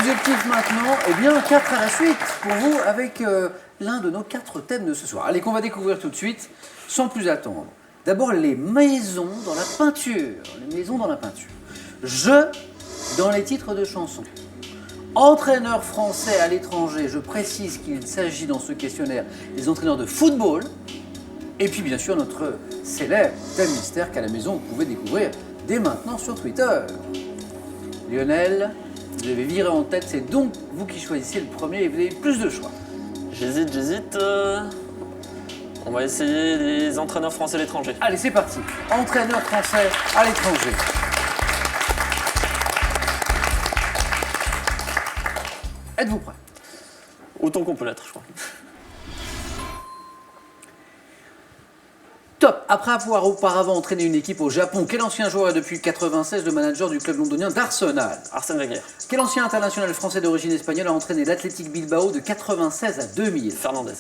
Objectif maintenant, eh bien 4 à la suite pour vous avec l'un de nos 4 thèmes de ce soir. Allez, qu'on va découvrir tout de suite, sans plus attendre. D'abord, les maisons dans la peinture. Les maisons dans la peinture. Je dans les titres de chansons. Entraîneur français à l'étranger, je précise qu'il s'agit dans ce questionnaire des entraîneurs de football. Et puis bien sûr notre célèbre thème mystère qu'à la maison vous pouvez découvrir dès maintenant sur Twitter. Lionel, vous avez viré en tête, c'est donc vous qui choisissez le premier et vous avez plus de choix. J'hésite. On va essayer les entraîneurs français à l'étranger. Allez, c'est parti. Entraîneur français à l'étranger. Êtes-vous prêt? Autant qu'on peut l'être, je crois. Top. Après avoir auparavant entraîné une équipe au Japon, quel ancien joueur est depuis 1996 le manager du club londonien d'Arsenal? Arsène Wenger. Quel ancien international français d'origine espagnole a entraîné l'Athletic Bilbao de 1996 à 2000? Fernandez.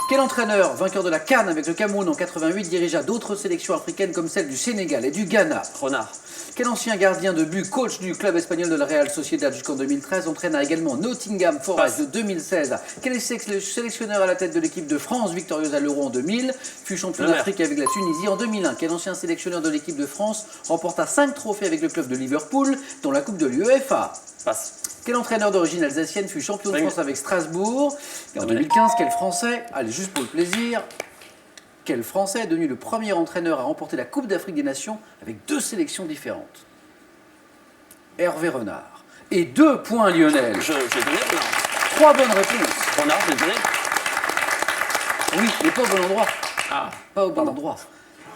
Quel entraîneur, vainqueur de la CAN avec le Cameroun en 88, dirigea d'autres sélections africaines comme celle du Sénégal et du Ghana? Renard. Quel ancien gardien de but, coach du club espagnol de la Real Sociedad jusqu'en 2013, entraîna également Nottingham Forest de 2016? Quel est le sélectionneur à la tête de l'équipe de France, victorieuse à l'Euro en 2000, fut champion d'Afrique avec la Tunisie en 2001? Quel ancien sélectionneur de l'équipe de France remporta 5 trophées avec le club de Liverpool, dont la Coupe de l'UEFA? Passe. Quel entraîneur d'origine alsacienne fut champion de France avec Strasbourg? Et en 2015, quel Français, allez juste pour le plaisir, quel Français est devenu le premier entraîneur à remporter la Coupe d'Afrique des Nations avec 2 sélections différentes? Hervé Renard. Et 2 points Lionel. Je l'ai donné, Renard. 3 bonnes réponses. Renard, je l'ai donné. Oui, mais pas au bon endroit. Ah, Pas au bon endroit.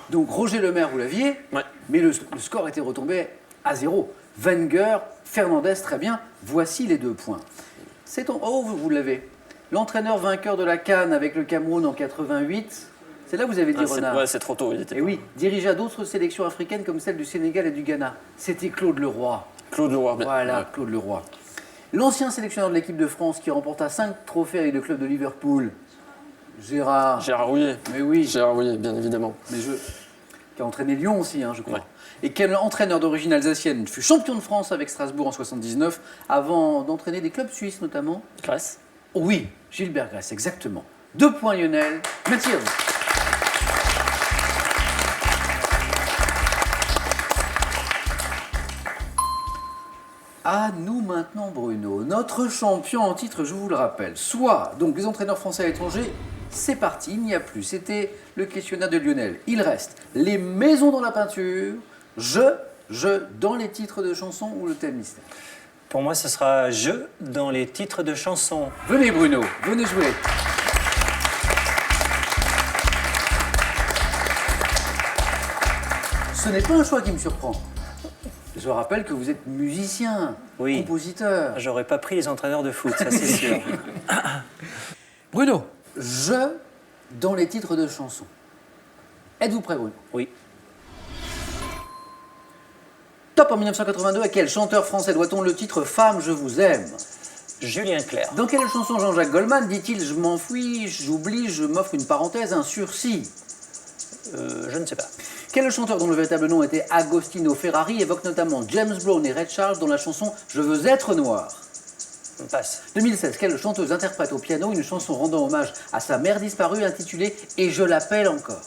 Donc Roger Lemaire, vous l'aviez, ouais. mais le score était retombé à 0. Wenger, Fernandez, très bien. Voici les 2 points. Oh, vous l'avez. L'entraîneur vainqueur de la CAN avec le Cameroun en 88. C'est là que vous avez dit Renard. Ouais, c'est trop tôt. Il était Et oui, dirigea d'autres sélections africaines comme celle du Sénégal et du Ghana. C'était Claude Leroy. Claude Leroy. Voilà, Ouais. Claude Leroy. L'ancien sélectionneur de l'équipe de France qui remporta 5 trophées avec le club de Liverpool. Gérard. Gérard Rouillet. Mais oui, Gérard Rouillet, bien évidemment. qui a entraîné Lyon aussi, hein, je crois. Ouais. Et quel entraîneur d'origine alsacienne fut champion de France avec Strasbourg en 79, avant d'entraîner des clubs suisses notamment? Grèce. Oui, Gilbert Grèce, exactement. 2 points Lionel. Merci à vous. À nous maintenant Bruno, notre champion en titre, je vous le rappelle, soit donc les entraîneurs français à l'étranger, c'est parti, il n'y a plus, c'était le questionnaire de Lionel. Il reste les maisons dans la peinture, je dans les titres de chansons ou le thème mystère. Pour moi, ce sera je dans les titres de chansons. Venez Bruno, venez jouer. Ce n'est pas un choix qui me surprend. Je rappelle que vous êtes musicien, Oui. compositeur. J'aurais pas pris les entraîneurs de foot, ça c'est sûr. Bruno, je dans les titres de chansons. Êtes-vous prêt, Bruno? Oui. Top en 1982, à quel chanteur français doit-on le titre Femme, je vous aime? Julien Clerc. Dans quelle chanson Jean-Jacques Goldman dit-il Je m'enfuis, j'oublie, je m'offre une parenthèse, un sursis? Je ne sais pas. Quel chanteur dont le véritable nom était Agostino Ferrari évoque notamment James Brown et Ray Charles dans la chanson Je veux être noir? On passe. 2016, quelle chanteuse interprète au piano une chanson rendant hommage à sa mère disparue intitulée Et je l'appelle encore?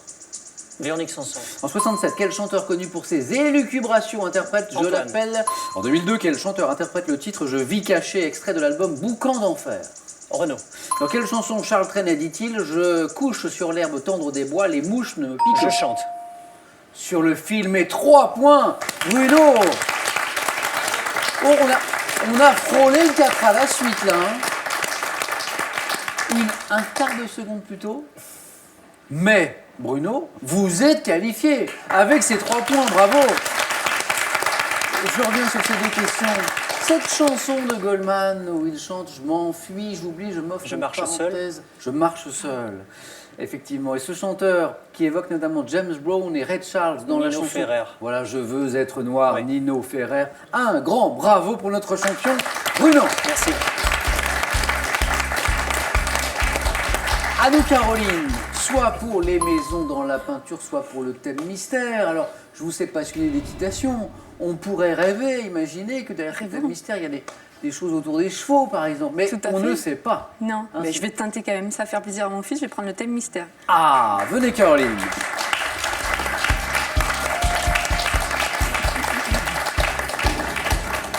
Véronique Sanson. En 67, quel chanteur connu pour ses élucubrations interprète Je Antoine. l'appelle? En 2002, quel chanteur interprète le titre Je vis caché, extrait de l'album Boucan d'enfer? Renaud. Dans quelle chanson Charles Trenet dit-il Je couche sur l'herbe tendre des bois, les mouches ne me piquent Je pas? chante. Sur le film et 3 points, Bruno. Oh, on a frôlé le 4 à la suite là. Un quart de seconde plus tôt. Mais, Bruno, vous êtes qualifié avec ces 3 points, bravo. Je reviens sur ces 2 questions. Cette chanson de Goldman où il chante Je m'enfuis, j'oublie, je m'offre Je une marche seul. parenthèse. Je marche seul. Effectivement. Et ce chanteur qui évoque notamment James Brown et Ray Charles dans la Nino chanson. Ferrer. Voilà, Je veux être noir, Oui. Nino Ferrer. Un grand bravo pour notre champion, Bruno. Merci. À nous, Caroline, soit pour les maisons dans la peinture, soit pour le thème mystère. Alors, je vous sais passionné d'équitation. On pourrait rêver, imaginer que derrière le thème mystère, il y a des choses autour des chevaux, par exemple. Mais Tout à on fait. ne sait pas. Non, Hein, mais c'est- je vais tenter quand même. Ça va faire plaisir à mon fils. Je vais prendre le thème mystère. Ah, venez, Caroline.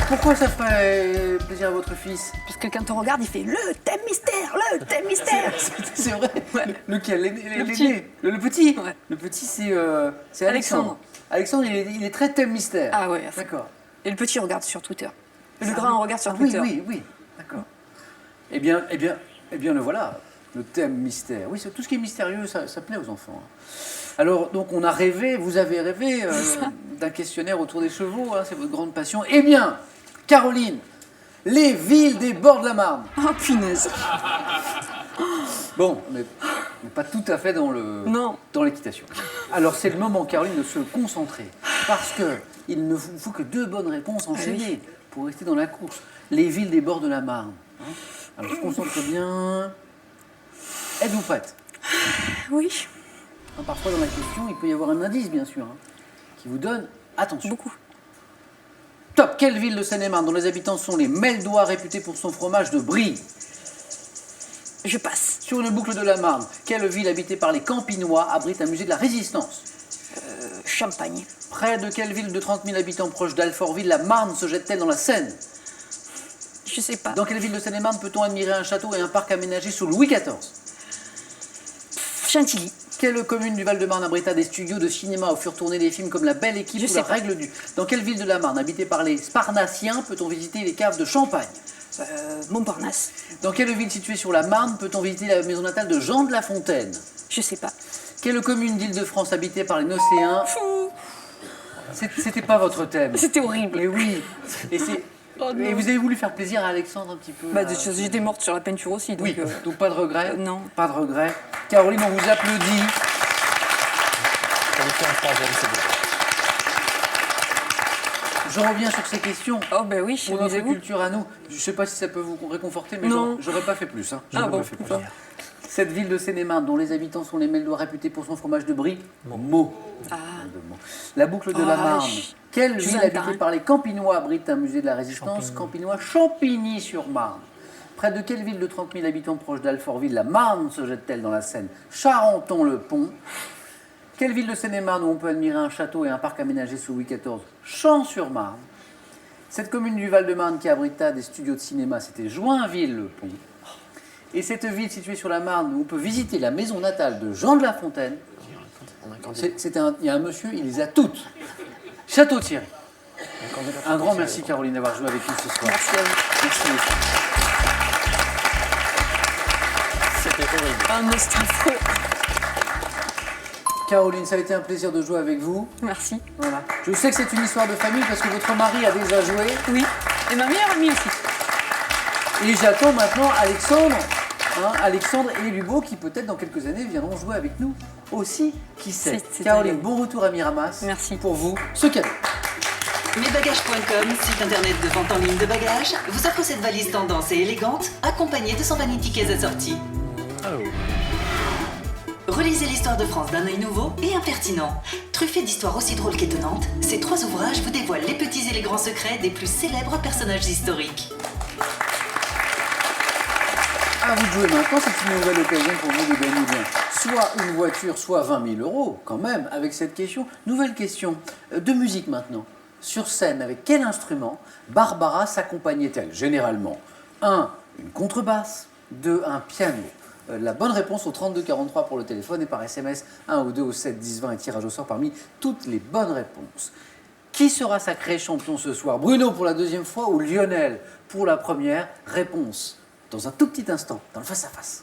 Pourquoi ça ferait plaisir à votre fils? Parce que quand on regarde, il fait le thème mystère, le thème mystère. C'est vrai. Lequel? Le petit. Le petit. Ouais. Le petit, c'est Alexandre. Alexandre, il est très thème mystère. Ah ouais, à fond. D'accord. Et le petit regarde sur Twitter. Le Ah grand oui. regarde sur Ah oui, Twitter. oui, d'accord. Eh bien, le voilà, le thème mystère. Oui, tout ce qui est mystérieux, ça plaît aux enfants. Alors, donc, on a rêvé, vous avez rêvé d'un questionnaire autour des chevaux, hein, c'est votre grande passion. Eh bien, Caroline, les villes des bords de la Marne. Oh punaise. Bon, on n'est pas tout à fait dans Non. l'équitation. Alors, c'est le moment, Caroline, de se concentrer. Parce que il ne vous faut que 2 bonnes réponses enchaînées pour rester dans la course. Les villes des bords de la Marne. Hein. Alors, je concentre bien. Êtes-vous prête? Oui, Hein, parfois, dans la question, il peut y avoir un indice, bien sûr, hein, qui vous donne attention. beaucoup. Top. Quelle ville de Seine-et-Marne dont les habitants sont les Meldois, réputés pour son fromage de Brie? Je passe. Sur une boucle de la Marne, quelle ville habitée par les Campinois abrite un musée de la Résistance? Champagne. Près de quelle ville de 30 000 habitants proche d'Alfortville la Marne se jette-t-elle dans la Seine? Je sais pas. Dans quelle ville de Seine-et-Marne peut-on admirer un château et un parc aménagé sous Louis XIV? Chantilly. Quelle commune du Val-de-Marne abrita des studios de cinéma où furent tournés des films comme La Belle Équipe Je ou sais La pas. Règle du... Dans quelle ville de la Marne, habitée par les Sparnassiens, peut-on visiter les caves de Champagne? Montparnasse. Dans quelle ville située sur la Marne peut-on visiter la maison natale de Jean de La Fontaine? Je sais pas. Quelle commune d'Île-de-France habitée par les Nocéens? C'était pas votre thème. C'était horrible. Mais oui. Et, c'est- Oh non. et vous avez voulu faire plaisir à Alexandre un petit peu Bah, là j'étais morte sur la peinture aussi. Donc, Oui, donc pas de regret. non. Pas de regret. Caroline, on vous applaudit. Qualifié en troisième, c'est bien. Je reviens sur ces questions. Oh, ben oui, Pour notre amusez-vous. culture à nous, je ne sais pas si ça peut vous réconforter, mais Non. j'aurais pas fait plus. Hein. Ah J'aurais bon, pas fait plus. bon. Cette ville de Seine-et-Marne, dont les habitants sont les Meldois réputés pour son fromage de Brie, Meaux. Ah. La boucle de la Ah, Marne. Quelle je ville vous habitée entends. par les Campinois abrite un musée de la Résistance? Campinois, Champigny-sur-Marne. Près de quelle ville de 30 000 habitants proche d'Alfortville la Marne se jette-t-elle dans la Seine? Charenton-le-Pont. Quelle ville de Seine-et-Marne où on peut admirer un château et un parc aménagé sous Louis XIV? Champs-sur-Marne. Cette commune du Val-de-Marne qui abrita des studios de cinéma, c'était Joinville-le-Pont. Et cette ville située sur la Marne où on peut visiter la maison natale de Jean de La Fontaine, On a un candidat. il y a un monsieur, il les a toutes. Château-Thierry. Un candidat Un grand potentiel. merci Caroline d'avoir joué avec nous ce soir. Merci à vous. Merci. C'était horrible. Un monstre affreux. Caroline, ça a été un plaisir de jouer avec vous. Merci. Voilà. Je sais que c'est une histoire de famille parce que votre mari a déjà joué. Oui. Et ma meilleure amie aussi. Et j'attends maintenant Alexandre. Alexandre et Lubo qui peut-être dans quelques années viendront jouer avec nous aussi. Qui sait? C'est Caroline, agréable. bon retour à Miramas. Merci. Pour vous, ce cadeau. Mesbagages.com, site internet de vente en ligne de bagages, vous offre cette valise tendance et élégante, accompagnée de son vanity case assorti. Relisez l'histoire de France d'un œil nouveau et impertinent. Truffé d'histoires aussi drôles qu'étonnantes, ces 3 ouvrages vous dévoilent les petits et les grands secrets des plus célèbres personnages historiques. À vous de jouer maintenant, c'est une nouvelle occasion pour vous de gagner bien. Soit une voiture, soit 20 000 euros, quand même, avec cette question. Nouvelle question, de musique maintenant. Sur scène, avec quel instrument Barbara s'accompagnait-elle généralement? 1. Une contrebasse. 2. Un piano. La bonne réponse au 3243 pour le téléphone et par SMS 1 ou 2 au 7 10 20 et tirage au sort parmi toutes les bonnes réponses. Qui sera sacré champion ce soir? Bruno pour la deuxième fois ou Lionel pour la première? Réponse dans un tout petit instant, dans le face-à-face.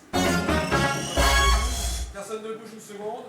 Personne ne bouge une seconde.